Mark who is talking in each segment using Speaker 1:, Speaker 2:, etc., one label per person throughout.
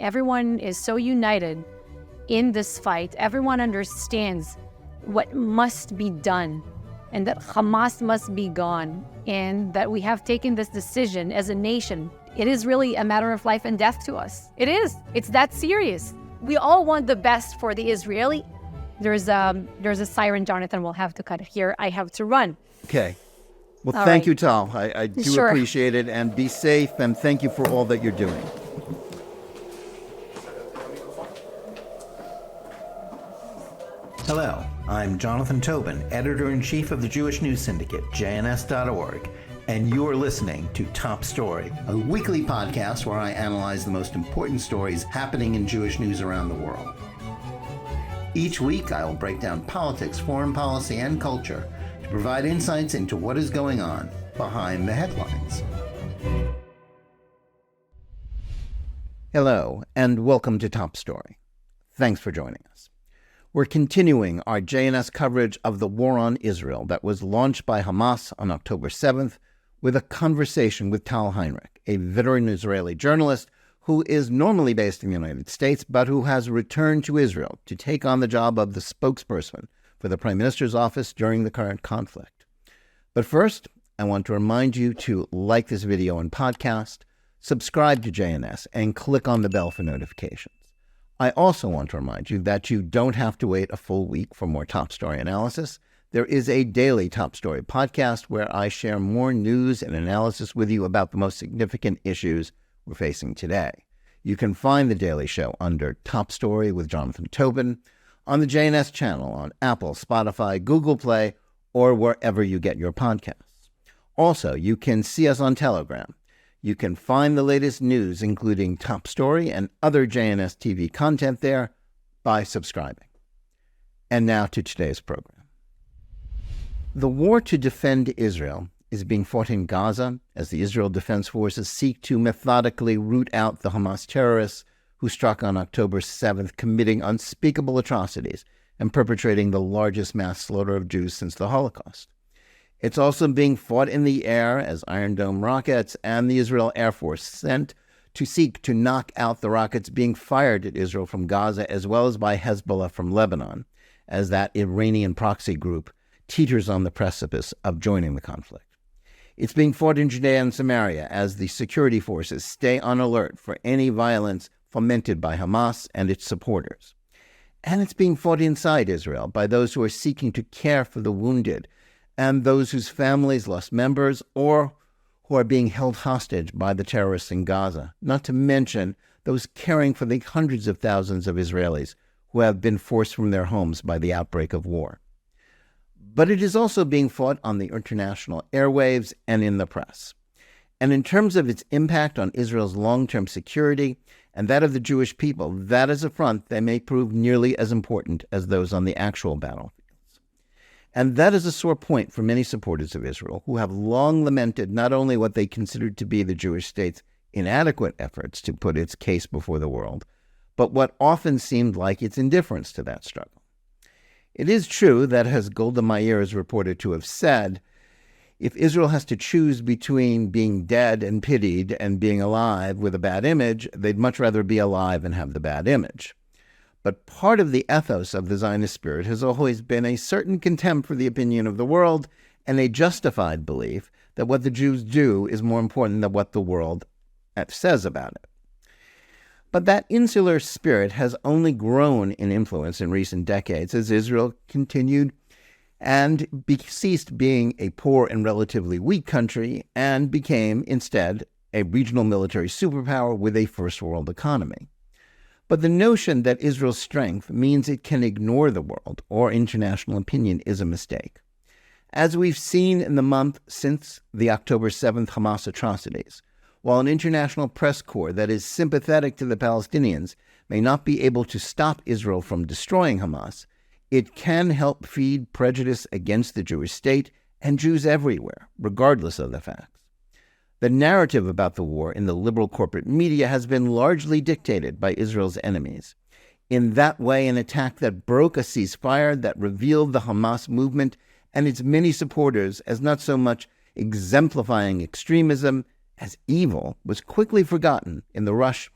Speaker 1: Everyone is so united in this fight. Everyone understands what must be done and that Hamas must be gone, and that we have taken this decision as a nation. It is really a matter of life and death to us. It is. It's that serious. We all want the best for the Israeli. There's a siren, Jonathan. We'll have to cut it here. I have to run.
Speaker 2: Okay. Well,
Speaker 1: All
Speaker 2: thank
Speaker 1: right.
Speaker 2: you, Tal. I do
Speaker 1: Sure.
Speaker 2: appreciate it, and be safe, and thank you for all that you're doing.
Speaker 3: Hello, I'm Jonathan Tobin, editor-in-chief of the Jewish News Syndicate, JNS.org, and you're listening to Top Story, a weekly podcast where I analyze the most important stories happening in Jewish news around the world. Each week, I will break down politics, foreign policy, and culture to provide insights into what is going on behind the headlines.
Speaker 2: Hello, and welcome to Top Story. Thanks for joining us. We're continuing our JNS coverage of the war on Israel that was launched by Hamas on October 7th with a conversation with Tal Heinrich, a veteran Israeli journalist who is normally based in the United States, but who has returned to Israel to take on the job of the spokesperson for the Prime Minister's office during the current conflict. But first, I want to remind you to like this video and podcast, subscribe to JNS, and click on the bell for notifications. I also want to remind you that you don't have to wait a full week for more Top Story analysis. There is a daily Top Story podcast where I share more news and analysis with you about the most significant issues we're facing today. You can find the daily show under Top Story with Jonathan Tobin on the JNS channel on Apple, Spotify, Google Play, or wherever you get your podcasts. Also, you can see us on Telegram. You can find the latest news, including Top Story and other JNS TV content there, by subscribing. And now to today's program. The war to defend Israel is being fought in Gaza as the Israel Defense Forces seek to methodically root out the Hamas terrorists who struck on October 7th, committing unspeakable atrocities and perpetrating the largest mass slaughter of Jews since the Holocaust. It's also being fought in the air as Iron Dome rockets and the Israel Air Force sent to seek to knock out the rockets being fired at Israel from Gaza, as well as by Hezbollah from Lebanon, as that Iranian proxy group teeters on the precipice of joining the conflict. It's being fought in Judea and Samaria as the security forces stay on alert for any violence fomented by Hamas and its supporters. And it's being fought inside Israel by those who are seeking to care for the wounded and those whose families lost members or who are being held hostage by the terrorists in Gaza, not to mention those caring for the hundreds of thousands of Israelis who have been forced from their homes by the outbreak of war. But it is also being fought on the international airwaves and in the press. And in terms of its impact on Israel's long-term security and that of the Jewish people, that is a front that may prove nearly as important as those on the actual battlefields. And that is a sore point for many supporters of Israel, who have long lamented not only what they considered to be the Jewish state's inadequate efforts to put its case before the world, but what often seemed like its indifference to that struggle. It is true that, as Golda Meir is reported to have said, if Israel has to choose between being dead and pitied and being alive with a bad image, they'd much rather be alive and have the bad image. But part of the ethos of the Zionist spirit has always been a certain contempt for the opinion of the world and a justified belief that what the Jews do is more important than what the world says about it. But that insular spirit has only grown in influence in recent decades as Israel continued and ceased being a poor and relatively weak country and became, instead, a regional military superpower with a first-world economy. But the notion that Israel's strength means it can ignore the world or international opinion is a mistake. As we've seen in the month since the October 7th Hamas atrocities, while an international press corps that is sympathetic to the Palestinians may not be able to stop Israel from destroying Hamas, it can help feed prejudice against the Jewish state and Jews everywhere, regardless of the facts. The narrative about the war in the liberal corporate media has been largely dictated by Israel's enemies. In that way, an attack that broke a ceasefire that revealed the Hamas movement and its many supporters as not so much exemplifying extremism as evil was quickly forgotten in the rush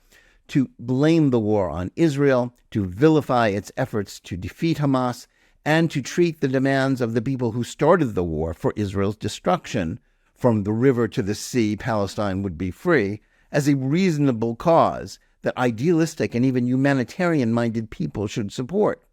Speaker 2: to blame the war on Israel, to vilify its efforts to defeat Hamas, and to treat the demands of the people who started the war for Israel's destruction, from the river to the sea, Palestine would be free, as a reasonable cause that idealistic and even humanitarian-minded people should support.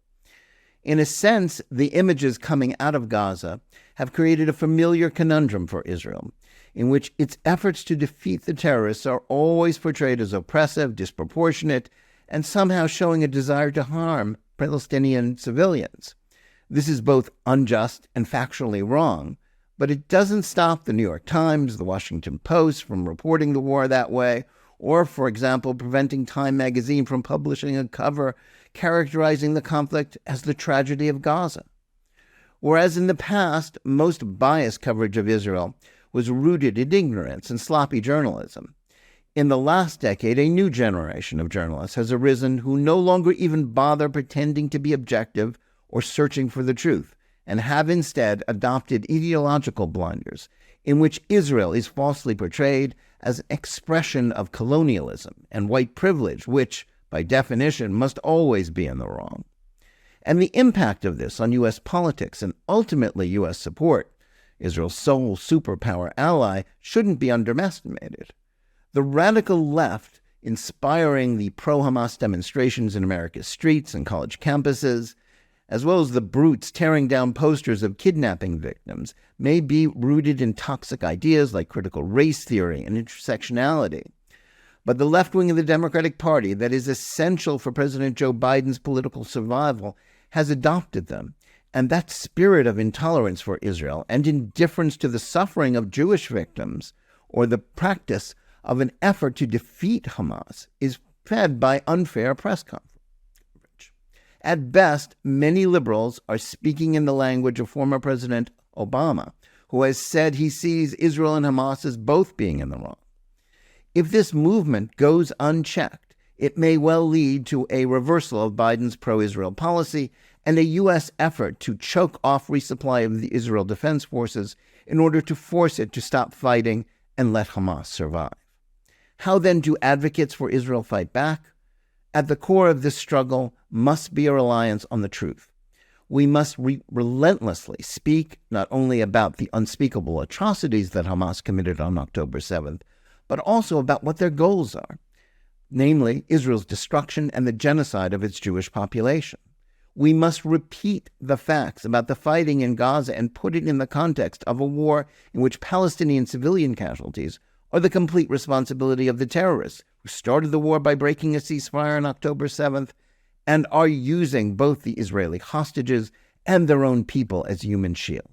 Speaker 2: In a sense, the images coming out of Gaza have created a familiar conundrum for Israel, in which its efforts to defeat the terrorists are always portrayed as oppressive, disproportionate, and somehow showing a desire to harm Palestinian civilians. This is both unjust and factually wrong, but it doesn't stop the New York Times, the Washington Post from reporting the war that way, or, for example, preventing Time magazine from publishing a cover characterizing the conflict as the tragedy of Gaza. Whereas in the past, most biased coverage of Israel was rooted in ignorance and sloppy journalism. In the last decade, a new generation of journalists has arisen who no longer even bother pretending to be objective or searching for the truth, and have instead adopted ideological blunders in which Israel is falsely portrayed as an expression of colonialism and white privilege, which, by definition, must always be in the wrong. And the impact of this on U.S. politics and ultimately U.S. support, Israel's sole superpower ally, shouldn't be underestimated. The radical left, inspiring the pro-Hamas demonstrations in America's streets and college campuses, as well as the brutes tearing down posters of kidnapping victims, may be rooted in toxic ideas like critical race theory and intersectionality. But the left wing of the Democratic Party, that is essential for President Joe Biden's political survival, has adopted them. And that spirit of intolerance for Israel and indifference to the suffering of Jewish victims, or the practice of an effort to defeat Hamas, is fed by unfair press coverage. At best, many liberals are speaking in the language of former President Obama, who has said he sees Israel and Hamas as both being in the wrong. If this movement goes unchecked, it may well lead to a reversal of Biden's pro-Israel policy and a U.S. effort to choke off resupply of the Israel Defense Forces in order to force it to stop fighting and let Hamas survive. How then do advocates for Israel fight back? At the core of this struggle must be a reliance on the truth. We must relentlessly speak not only about the unspeakable atrocities that Hamas committed on October 7th, but also about what their goals are, namely Israel's destruction and the genocide of its Jewish population. We must repeat the facts about the fighting in Gaza and put it in the context of a war in which Palestinian civilian casualties are the complete responsibility of the terrorists who started the war by breaking a ceasefire on October 7th and are using both the Israeli hostages and their own people as human shields.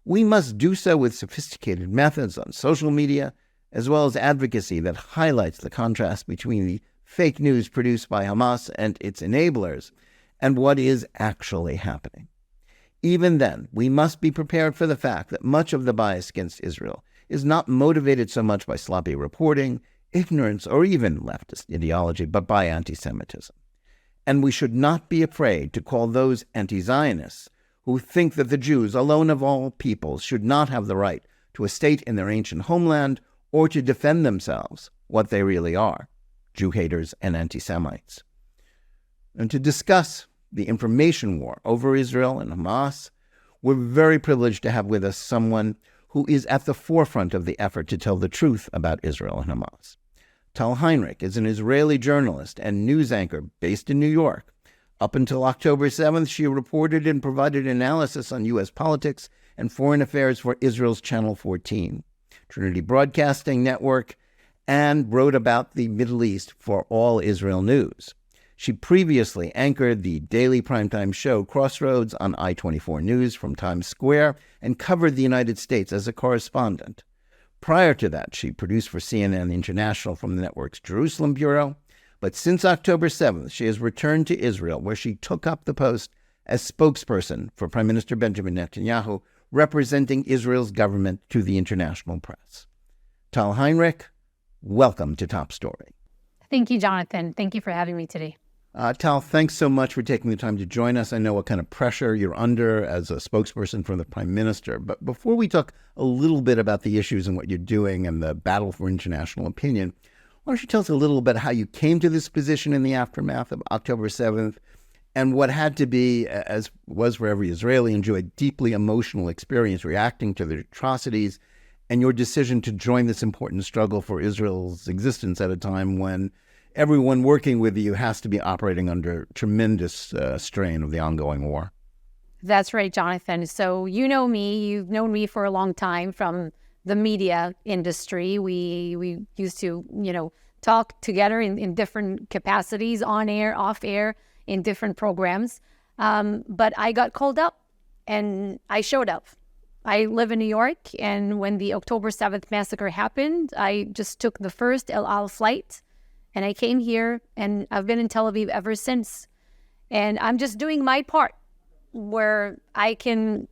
Speaker 2: We must do so with sophisticated methods on social media, as well as advocacy that highlights the contrast between the fake news produced by Hamas and its enablers and what is actually happening. Even then, we must be prepared for the fact that much of the bias against Israel is not motivated so much by sloppy reporting, ignorance, or even leftist ideology, but by anti-Semitism. And we should not be afraid to call those anti-Zionists who think that the Jews, alone of all peoples, should not have the right to a state in their ancient homeland or to defend themselves, what they really are, Jew haters and anti-Semites. And to discuss the information war over Israel and Hamas, we're very privileged to have with us someone who is at the forefront of the effort to tell the truth about Israel and Hamas. Tal Heinrich is an Israeli journalist and news anchor based in New York. Up until October 7th, she reported and provided analysis on U.S. politics and foreign affairs for Israel's Channel 14, Trinity Broadcasting Network, and wrote about the Middle East for All Israel News. She previously anchored the daily primetime show Crossroads on I-24 News from Times Square and covered the United States as a correspondent. Prior to that, she produced for CNN International from the network's Jerusalem Bureau. But since October 7th, she has returned to Israel, where she took up the post as spokesperson for Prime Minister Benjamin Netanyahu, representing Israel's government to the international press. Tal Heinrich, welcome to Top Story.
Speaker 1: Thank you, Jonathan. Thank you for having me today.
Speaker 2: Tal, thanks so much for taking the time to join us. I know what kind of pressure you're under as a spokesperson for the Prime Minister. But before we talk a little bit about the issues and what you're doing and the battle for international opinion, Why don't you tell us a little bit how you came to this position in the aftermath of October 7th and what had to be, as was for every Israeli and Jew, a deeply emotional experience reacting to the atrocities and your decision to join this important struggle for Israel's existence at a time when everyone working with you has to be operating under tremendous strain of the ongoing war.
Speaker 1: That's right, Jonathan. So you know me. You've known me for a long time from the media industry. We used to, talk together in different capacities, on air, off air, in different programs. But I got called up and I showed up. I live in New York, and when the October 7th massacre happened, I just took the first El Al flight, and I came here, and I've been in Tel Aviv ever since. And I'm just doing my part where I can,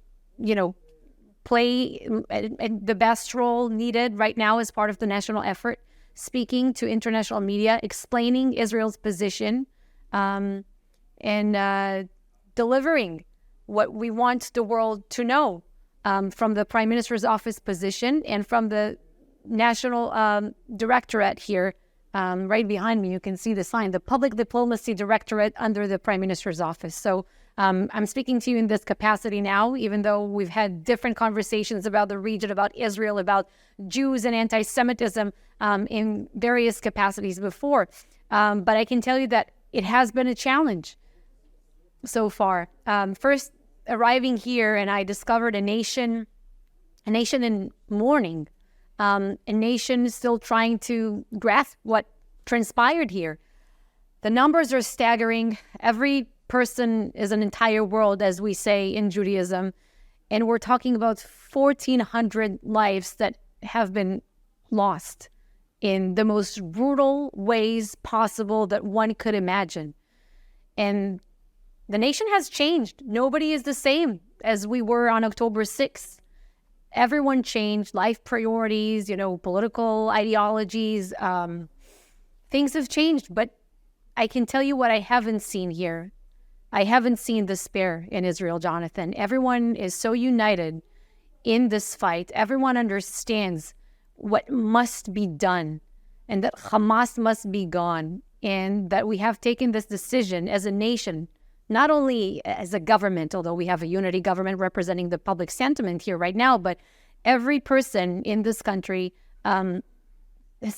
Speaker 1: play the best role needed right now as part of the national effort, speaking to international media, explaining Israel's position, and delivering what we want the world to know. From the Prime Minister's office position and from the National Directorate here, right behind me, you can see the sign, the Public Diplomacy Directorate under the Prime Minister's office. So I'm speaking to you in this capacity now, even though we've had different conversations about the region, about Israel, about Jews and anti-Semitism in various capacities before. But I can tell you that it has been a challenge so far. First, arriving here, and I discovered a nation in mourning, a nation still trying to grasp what transpired here. The numbers are staggering. Every person is an entire world, as we say in Judaism, and we're talking about 1,400 lives that have been lost in the most brutal ways possible that one could imagine. And the nation has changed. Nobody is the same as we were on October 6th. Everyone changed, life priorities, political ideologies. Things have changed, but I can tell you what I haven't seen here. I haven't seen despair in Israel, Jonathan. Everyone is so united in this fight. Everyone understands what must be done and that Hamas must be gone, and that we have taken this decision as a nation, not only as a government, although we have a unity government representing the public sentiment here right now, but every person in this country has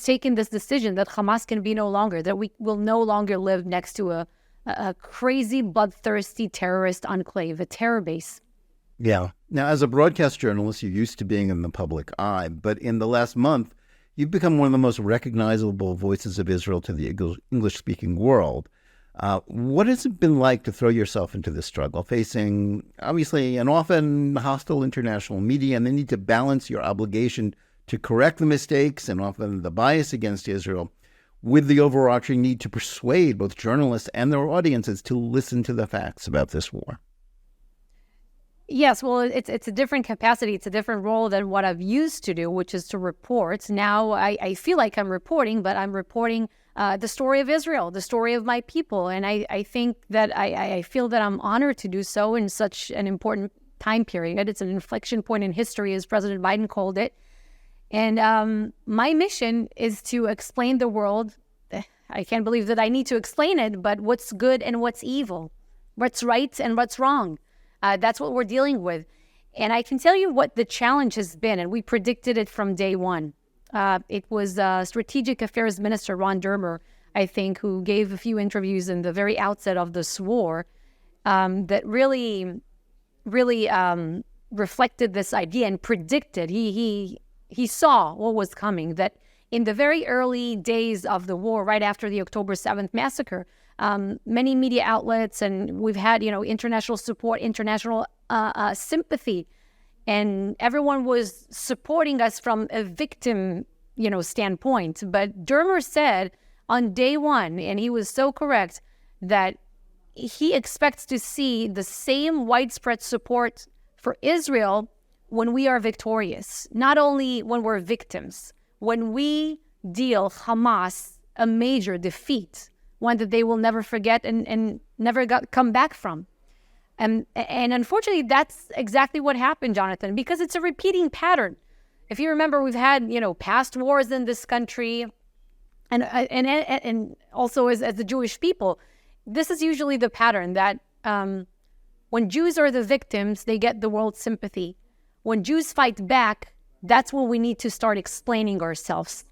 Speaker 1: taken this decision that Hamas can be no longer, that we will no longer live next to a crazy, bloodthirsty terrorist enclave, a terror base.
Speaker 2: Yeah. Now, as a broadcast journalist, you're used to being in the public eye, but in the last month, you've become one of the most recognizable voices of Israel to the English-speaking world. What has it been like to throw yourself into this struggle, facing, obviously, an often hostile international media and the need to balance your obligation to correct the mistakes and often the bias against Israel with the overarching need to persuade both journalists and their audiences to listen to the facts about this war?
Speaker 1: Yes, well, it's a different capacity. It's a different role than what I've used to do, which is to report. Now I feel like I'm reporting, but I'm reporting the story of Israel, the story of my people. And I think that I feel that I'm honored to do so in such an important time period. It's an inflection point in history, as President Biden called it. And my mission is to explain the world. I can't believe that I need to explain it, but what's good and what's evil, what's right and what's wrong. That's what we're dealing with. And I can tell you what the challenge has been, and we predicted it from day one. It was Strategic Affairs Minister Ron Dermer, I think, who gave a few interviews in the very outset of this war that really reflected this idea and predicted. He saw what was coming, that in the very early days of the war, right after the October 7th massacre, many media outlets, and we've had, international support, international sympathy, and everyone was supporting us from a victim, standpoint. But Dermer said on day one, and he was so correct, that he expects to see the same widespread support for Israel when we are victorious, not only when we're victims, when we deal Hamas a major defeat, one that they will never forget and never come back from. And unfortunately, that's exactly what happened, Jonathan, because it's a repeating pattern. If you remember, we've had, past wars in this country, And also as the Jewish people, this is usually the pattern that when Jews are the victims, they get the world's sympathy. When Jews fight back, that's when we need to start explaining ourselves.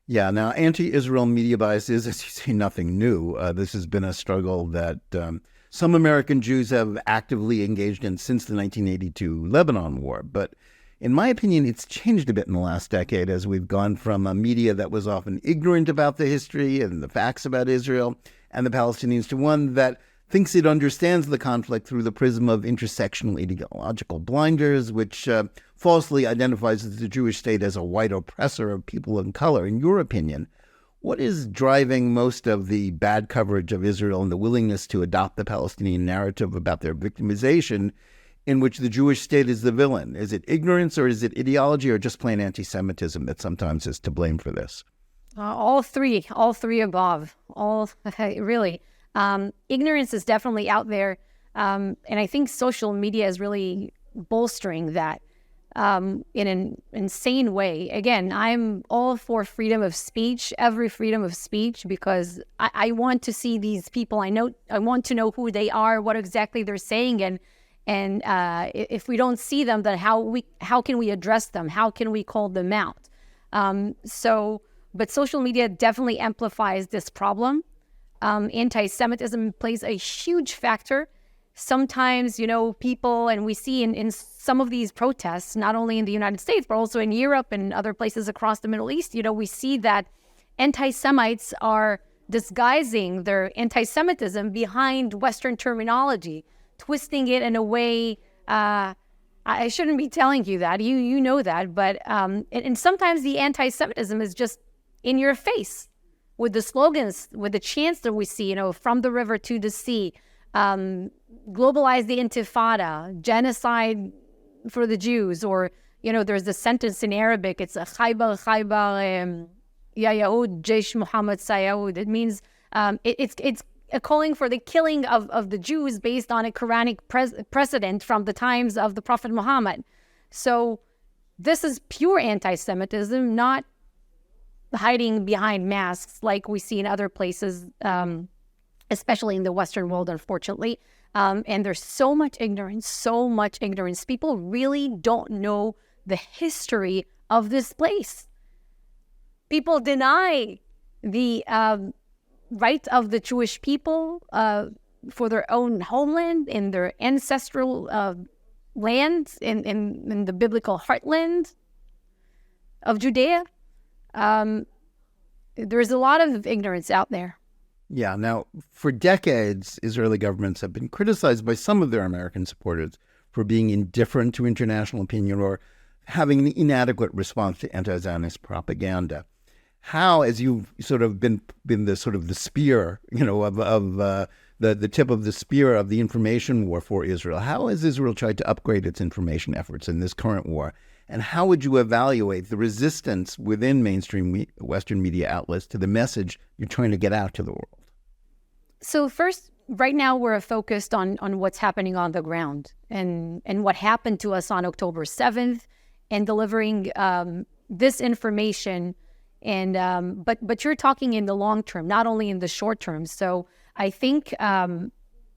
Speaker 2: Yeah, now anti-Israel media bias is, as you say, nothing new. This has been a struggle that some American Jews have actively engaged in since the 1982 Lebanon War. But in my opinion, it's changed a bit in the last decade as we've gone from a media that was often ignorant about the history and the facts about Israel and the Palestinians to one that thinks it understands the conflict through the prism of intersectional ideological blinders, which falsely identifies the Jewish state as a white oppressor of people of color. In your opinion, what is driving most of the bad coverage of Israel and the willingness to adopt the Palestinian narrative about their victimization, in which the Jewish state is the villain? Is it ignorance, or is it ideology, or just plain anti-Semitism that sometimes is to blame for this?
Speaker 1: All three above. Really. Ignorance is definitely out there. And I think social media is really bolstering that in an insane way. Again, I'm all for freedom of speech, every freedom of speech, because I want to see these people. I want to know who they are, what exactly they're saying, and if we don't see them, then how can we address them? How can we call them out? But social media definitely amplifies this problem. Anti-Semitism plays a huge factor. Sometimes, people, and we see in some of these protests, not only in the United States, but also in Europe and other places across the Middle East, we see that anti-Semites are disguising their anti-Semitism behind Western terminology, twisting it in a way, I shouldn't be telling you that, you know that, but and sometimes the anti-Semitism is just in your face with the slogans, with the chants that we see, from the river to the sea, globalize the Intifada, genocide for the Jews, or, there's the sentence in Arabic, it's a khaybar, ya Yaud, Jaish Muhammad Sayaud. It means it's a calling for the killing of the Jews based on a Quranic precedent from the times of the Prophet Muhammad. So this is pure anti-Semitism, not hiding behind masks like we see in other places, especially in the Western world, unfortunately. And there's so much ignorance. People really don't know the history of this place. People deny the right of the Jewish people for their own homeland, in their ancestral land, in the biblical heartland of Judea. There's a lot of ignorance out there.
Speaker 2: Yeah. Now, for decades, Israeli governments have been criticized by some of their American supporters for being indifferent to international opinion or having an inadequate response to anti-Zionist propaganda. How, as you've sort of been the sort of the spear, of the tip of the spear of the information war for Israel, how has Israel tried to upgrade its information efforts in this current war? And how would you evaluate the resistance within mainstream Western media outlets to the message you're trying to get out to the world?
Speaker 1: So first, right now we're focused on what's happening on the ground and what happened to us on October 7th and delivering this information. And but you're talking in the long term, not only in the short term. So I think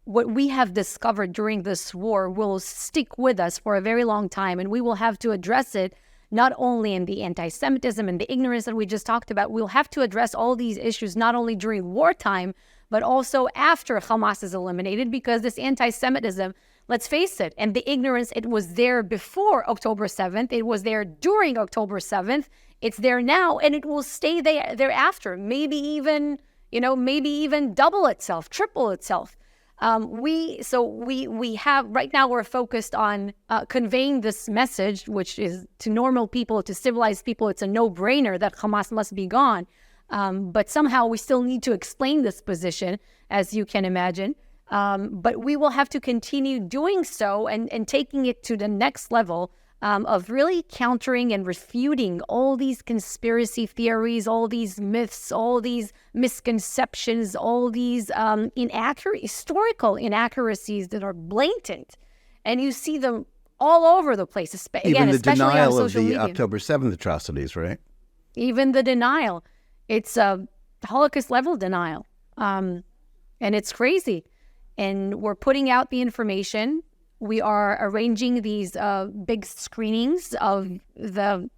Speaker 1: what we have discovered during this war will stick with us for a very long time, and we will have to address it not only in the anti-Semitism and the ignorance that we just talked about. We'll have to address all these issues not only during wartime, but also after Hamas is eliminated, because this anti-Semitism, let's face it, and the ignorance, it was there before October 7th, it was there during October 7th, it's there now, and it will stay thereafter, maybe even double itself, triple itself. We have, right now we're focused on conveying this message, which is to normal people, to civilized people, it's a no-brainer that Hamas must be gone. But somehow we still need to explain this position, as you can imagine. But we will have to continue doing so and taking it to the next level of really countering and refuting all these conspiracy theories, all these myths, all these misconceptions, all these historical inaccuracies that are blatant. And you see them all over the place,
Speaker 2: even the
Speaker 1: especially
Speaker 2: denial
Speaker 1: on
Speaker 2: of
Speaker 1: social
Speaker 2: the
Speaker 1: media.
Speaker 2: October 7th atrocities, right?
Speaker 1: Even the denial. It's a Holocaust level denial. And it's crazy. And we're putting out the information. We are arranging these big screenings of the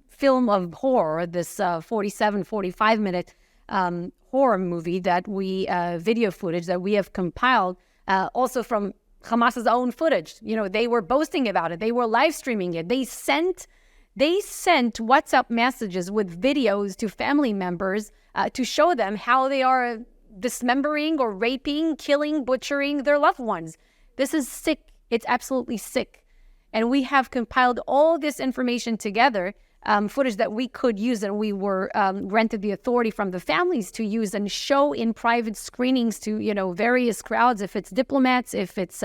Speaker 1: film of horror, this 45-minute horror movie that we, video footage that we have compiled, also from Hamas's own footage. They were boasting about it. They were live streaming it. They sent WhatsApp messages with videos to family members to show them how they are dismembering or raping, killing, butchering their loved ones. This is sick. It's absolutely sick. And we have compiled all this information together, footage that we could use, and we were granted the authority from the families to use and show in private screenings to various crowds, if it's diplomats, if it's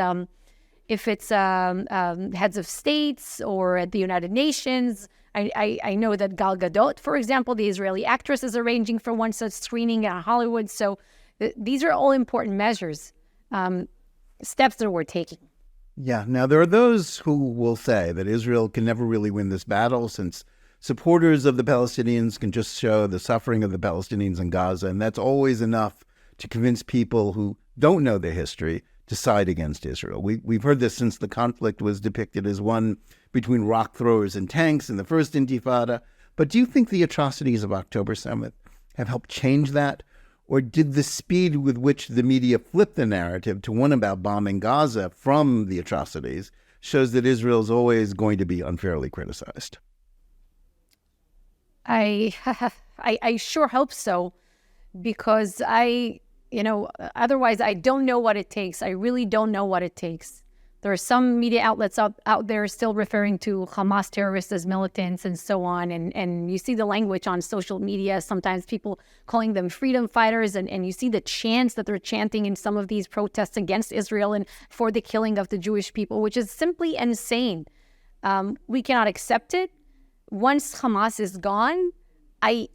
Speaker 1: heads of states or at the United Nations. I know that Gal Gadot, for example, the Israeli actress, is arranging for one such screening at Hollywood. So these are all important measures, steps that we're taking.
Speaker 2: Yeah. Now, there are those who will say that Israel can never really win this battle, since supporters of the Palestinians can just show the suffering of the Palestinians in Gaza, and that's always enough to convince people who don't know their history to side against Israel. We've heard this since the conflict was depicted as one between rock throwers and tanks in the first Intifada. But do you think the atrocities of October 7th have helped change that? Or did the speed with which the media flipped the narrative to one about bombing Gaza from the atrocities shows that Israel is always going to be unfairly criticized?
Speaker 1: I sure hope so, because otherwise I don't know what it takes. I really don't know what it takes. There are some media outlets out there still referring to Hamas terrorists as militants and so on. And you see the language on social media, sometimes people calling them freedom fighters. And you see the chants that they're chanting in some of these protests against Israel and for the killing of the Jewish people, which is simply insane. We cannot accept it. Once Hamas is gone, I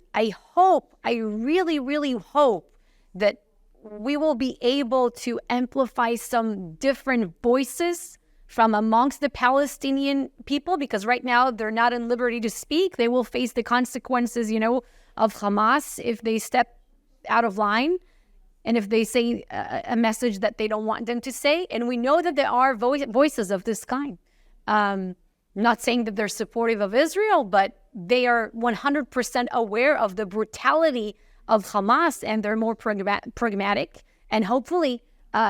Speaker 1: really, really hope that we will be able to amplify some different voices from amongst the Palestinian people, because right now they're not in liberty to speak. They will face the consequences, of Hamas if they step out of line and if they say a message that they don't want them to say. And we know that there are voices of this kind. Not saying that they're supportive of Israel, but they are 100% aware of the brutality of Hamas, and they're more pragmatic, and hopefully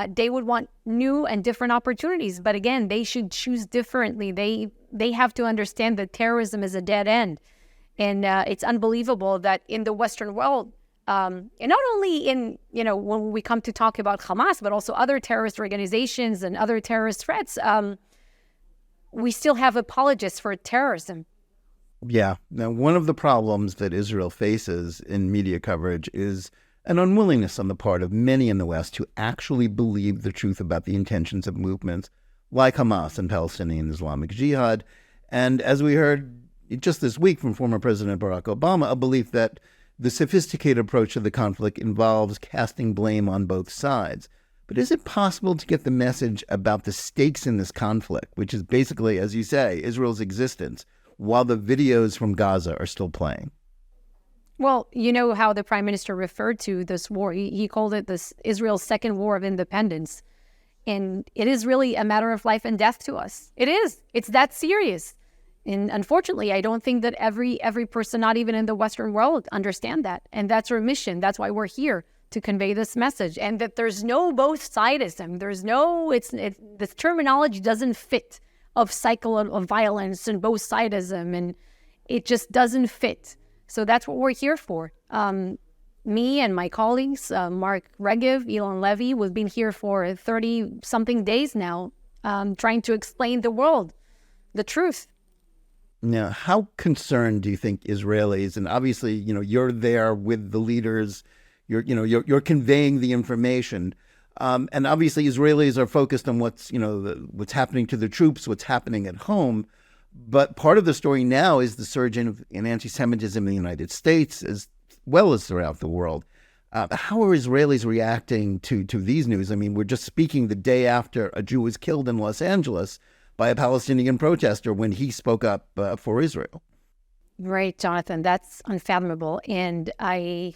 Speaker 1: they would want new and different opportunities. But again, they should choose differently. They have to understand that terrorism is a dead end, and it's unbelievable that in the Western world, and not only in when we come to talk about Hamas, but also other terrorist organizations and other terrorist threats, we still have apologists for terrorism.
Speaker 2: Yeah. Now, one of the problems that Israel faces in media coverage is an unwillingness on the part of many in the West to actually believe the truth about the intentions of movements like Hamas and Palestinian Islamic Jihad. And as we heard just this week from former President Barack Obama, a belief that the sophisticated approach to the conflict involves casting blame on both sides. But is it possible to get the message about the stakes in this conflict, which is basically, as you say, Israel's existence, while the videos from Gaza are still playing?
Speaker 1: Well, you know how the Prime Minister referred to this war. He called it Israel's second war of independence. And it is really a matter of life and death to us. It is. It's that serious. And unfortunately, I don't think that every person, not even in the Western world, understand that. And that's our mission. That's why we're here, to convey this message. And that there's no both-sidism. There's no, this terminology doesn't fit of cycle of violence and both-sidism. And it just doesn't fit. So that's what we're here for. Me and my colleagues, Mark Regev, Elon Levy, we've been here for 30-something days now, trying to explain the world, the truth.
Speaker 2: Now, how concerned do you think Israelis, and obviously, you're there with the leaders, you're conveying the information, and obviously Israelis are focused on what's happening to the troops, what's happening at home. But part of the story now is the surge in anti-Semitism in the United States, as well as throughout the world. How are Israelis reacting to these news? I mean, we're just speaking the day after a Jew was killed in Los Angeles by a Palestinian protester when he spoke up for Israel.
Speaker 1: Right, Jonathan, that's unfathomable. And I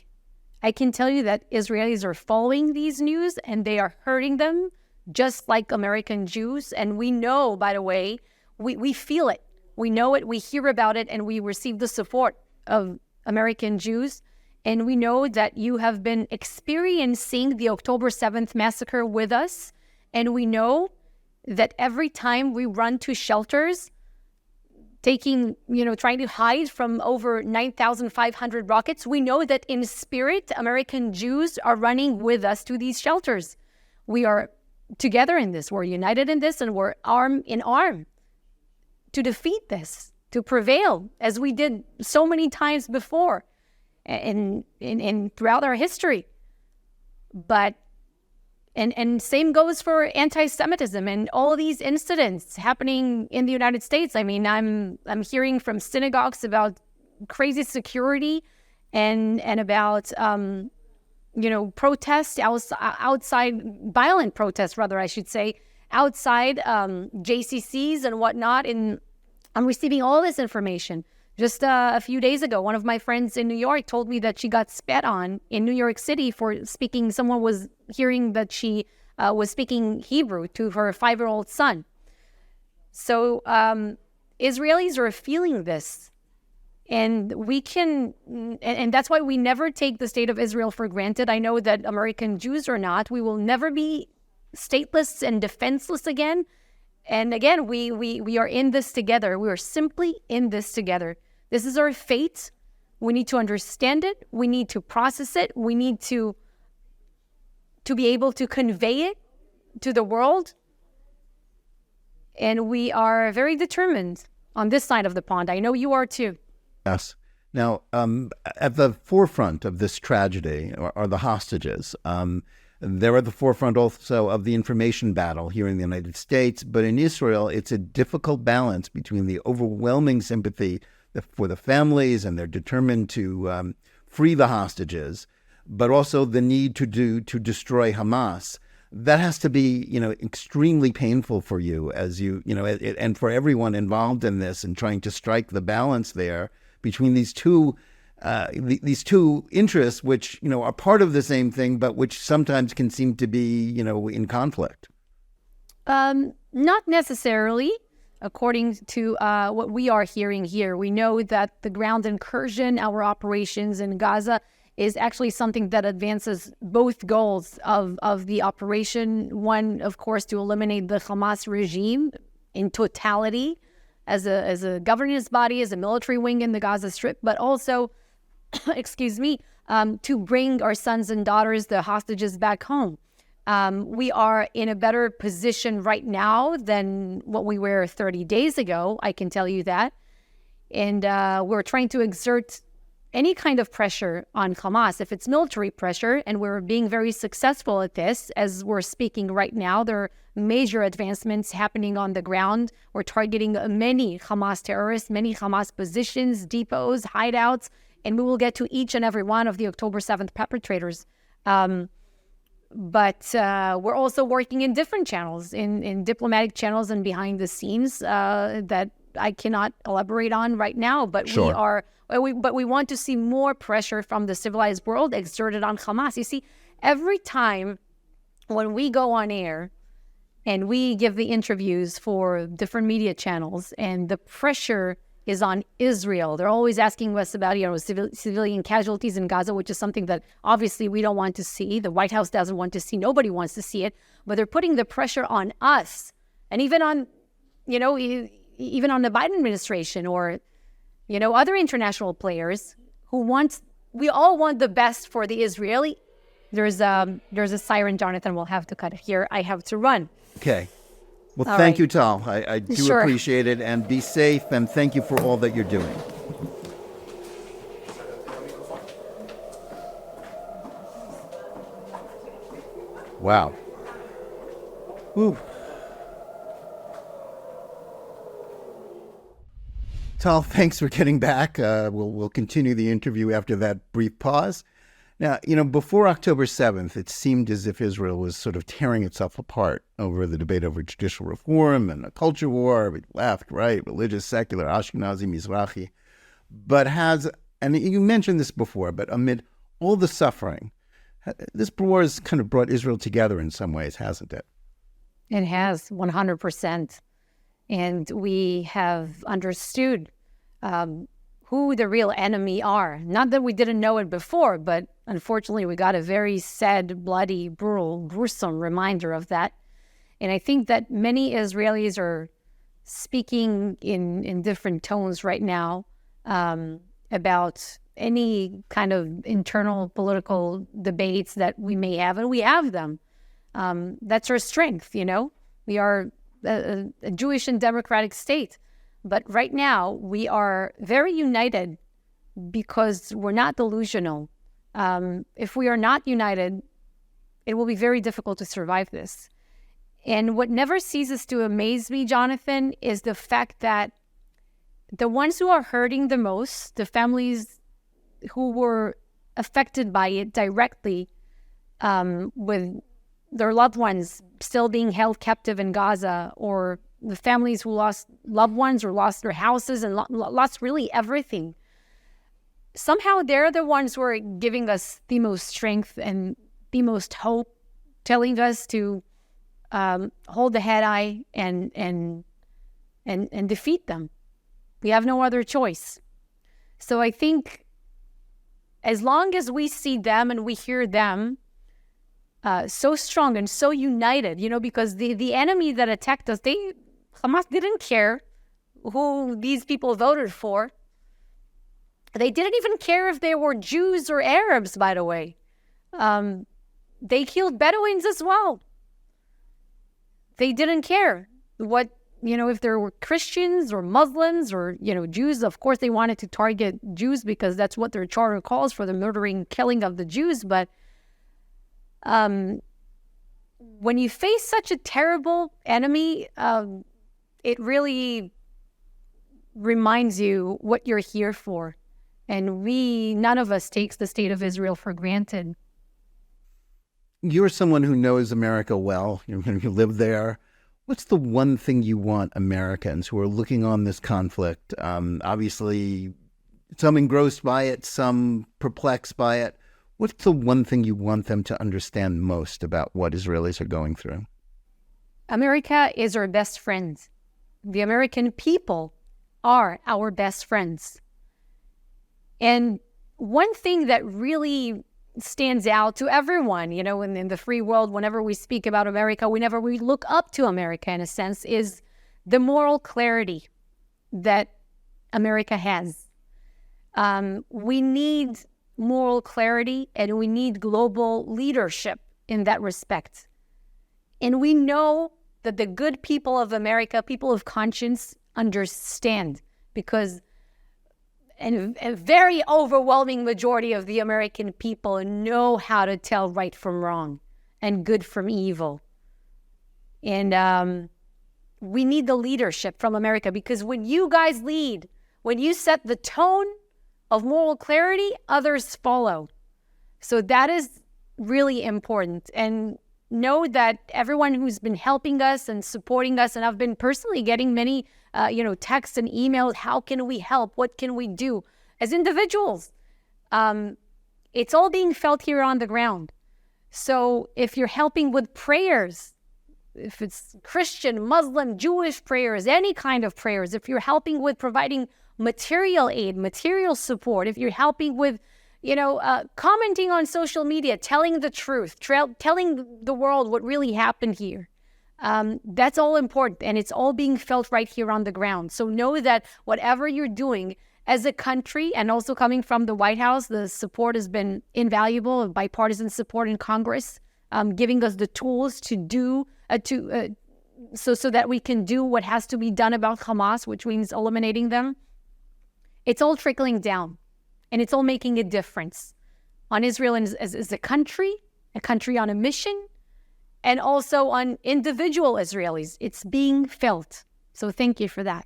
Speaker 1: can tell you that Israelis are following these news and they are hurting them just like American Jews. And we know, by the way, we feel it. We know it, we hear about it, and we receive the support of American Jews. And we know that you have been experiencing the October 7th massacre with us. And we know that every time we run to shelters, trying to hide from over 9,500 rockets, we know that in spirit, American Jews are running with us to these shelters. We are together in this. We're united in this, and we're arm in arm to defeat this, to prevail, as we did so many times before and throughout our history. But and same goes for anti-Semitism and all these incidents happening in the United States. I mean, I'm hearing from synagogues about crazy security and about protests outside, violent protests rather, I should say, outside JCCs and whatnot. And I'm receiving all this information. Just a few days ago, one of my friends in New York told me that she got spat on in New York City for speaking. Someone was hearing that she was speaking Hebrew to her 5-year-old son. So Israelis are feeling this. And and that's why we never take the state of Israel for granted. I know that American Jews are not. We will never be stateless and defenseless again. And again, we are in this together. We are simply in this together. This is our fate. We need to understand it. We need to process it. We need to be able to convey it to the world. And we are very determined on this side of the pond. I know you are too.
Speaker 2: Yes. Now, at the forefront of this tragedy are the hostages. They're at the forefront also of the information battle here in the United States. But in Israel, it's a difficult balance between the overwhelming sympathy for the families, and they're determined to free the hostages, but also the need to destroy Hamas. That has to be, extremely painful for you and for everyone involved in this, and trying to strike the balance there between these two interests, which, are part of the same thing, but which sometimes can seem to be, in conflict.
Speaker 1: Not necessarily, according to what we are hearing here. We know that the ground incursion, our operations in Gaza, is actually something that advances both goals of the operation. One, of course, to eliminate the Hamas regime in totality as a governance body, as a military wing in the Gaza Strip, but also to bring our sons and daughters, the hostages, back home. We are in a better position right now than what we were 30 days ago, I can tell you that. And we're trying to exert any kind of pressure on Hamas, if it's military pressure, and we're being very successful at this. As we're speaking right now, there are major advancements happening on the ground. We're targeting many Hamas terrorists, many Hamas positions, depots, hideouts, and we will get to each and every one of the October 7th perpetrators. But we're also working in different channels, in diplomatic channels and behind the scenes that I cannot elaborate on right now. But
Speaker 2: Sure.
Speaker 1: we want to see more pressure from the civilized world exerted on Hamas. You see, every time when we go on air and we give the interviews for different media channels, and the pressure is on Israel, they're always asking us about, civilian casualties in Gaza, which is something that obviously we don't want to see. The White House doesn't want to see. Nobody wants to see it. But they're putting the pressure on us, and even on, even on the Biden administration or, other international players we all want the best for the Israeli. There's a siren, Jonathan. We'll have to cut it here. I have to run.
Speaker 2: Okay. Well,
Speaker 1: All
Speaker 2: thank
Speaker 1: right.
Speaker 2: you, Tal. I do
Speaker 1: Sure.
Speaker 2: appreciate it, and be safe, and thank you for all that you're doing. Wow. Whew. Tal, thanks for getting back. We'll continue the interview after that brief pause. Now, before October 7th, it seemed as if Israel was sort of tearing itself apart over the debate over judicial reform and a culture war, left, right, religious, secular, Ashkenazi, Mizrahi. but has, and you mentioned this before, but amid all the suffering, this war has kind of brought Israel together in some ways, hasn't it?
Speaker 1: It has, 100%. And we have understood who the real enemy are. Not that we didn't know it before, but unfortunately we got a very sad, bloody, brutal, gruesome reminder of that. And I think that many Israelis are speaking in different tones right now about any kind of internal political debates that we may have, and we have them. That's our strength, you know. We are a Jewish and democratic state. But right now, we are very united because we're not delusional. If we are not united, it will be very difficult to survive this. And what never ceases to amaze me, Jonathan, is the fact that the ones who are hurting the most, the families who were affected by it directly, with their loved ones still being held captive in Gaza, or the families who lost loved ones or lost their houses and lost really everything. Somehow they're the ones who are giving us the most strength and the most hope, telling us to hold the head high and defeat them. We have no other choice. So I think as long as we see them and we hear them so strong and so united, you know, because the enemy that attacked us, Hamas didn't care who these people voted for. They didn't even care if they were Jews or Arabs, by the way. They killed Bedouins as well. They didn't care what, you know, if there were Christians or Muslims or, you know, Jews. Of course, they wanted to target Jews because that's what their charter calls for, the murdering, killing of the Jews. But when you face such a terrible enemy, it really reminds you what you're here for. And none of us takes the state of Israel for granted.
Speaker 2: You're someone who knows America well. You live there. What's the one thing you want Americans who are looking on this conflict? Obviously, some engrossed by it, some perplexed by it. What's the one thing you want them to understand most about what Israelis are going through?
Speaker 1: America is our best friend. The American people are our best friends. And one thing that really stands out to everyone, you know, in the free world, whenever we speak about America, whenever we look up to America, in a sense, is the moral clarity that America has. We need moral clarity and we need global leadership in that respect. And we know that the good people of America, people of conscience, understand, because a very overwhelming majority of the American people know how to tell right from wrong and good from evil. And we need the leadership from America, because when you guys lead, when you set the tone of moral clarity, others follow. So that is really important. And know that everyone who's been helping us and supporting us, and I've been personally getting many texts and emails, how can we help? What can we do? As individuals, it's all being felt here on the ground. So if you're helping with prayers, if it's Christian, Muslim, Jewish prayers, any kind of prayers, if you're helping with providing material aid, material support, if you're helping with, commenting on social media, telling the truth, telling the world what really happened here, that's all important, and it's all being felt right here on the ground. So know that whatever you're doing as a country, and also coming from the White House, the support has been invaluable, bipartisan support in Congress, giving us the tools to do, so that we can do what has to be done about Hamas, which means eliminating them. It's all trickling down, and it's all making a difference on Israel as a country on a mission, and also on individual Israelis. It's being felt. So thank you for that.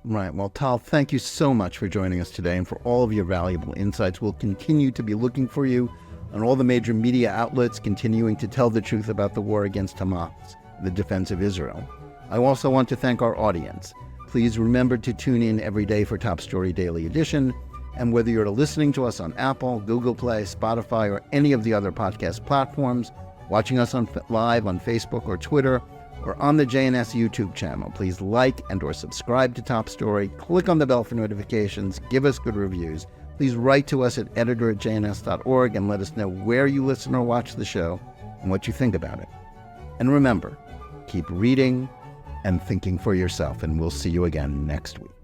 Speaker 2: Right. Well, Tal, thank you so much for joining us today and for all of your valuable insights. We'll continue to be looking for you on all the major media outlets, continuing to tell the truth about the war against Hamas, the defense of Israel. I also want to thank our audience. Please remember to tune in every day for Top Story Daily Edition. And whether you're listening to us on Apple, Google Play, Spotify, or any of the other podcast platforms, watching us live on Facebook or Twitter, or on the JNS YouTube channel, please like and or subscribe to Top Story, click on the bell for notifications, give us good reviews. Please write to us at editor@jns.org and let us know where you listen or watch the show and what you think about it. And remember, keep reading and thinking for yourself, and we'll see you again next week.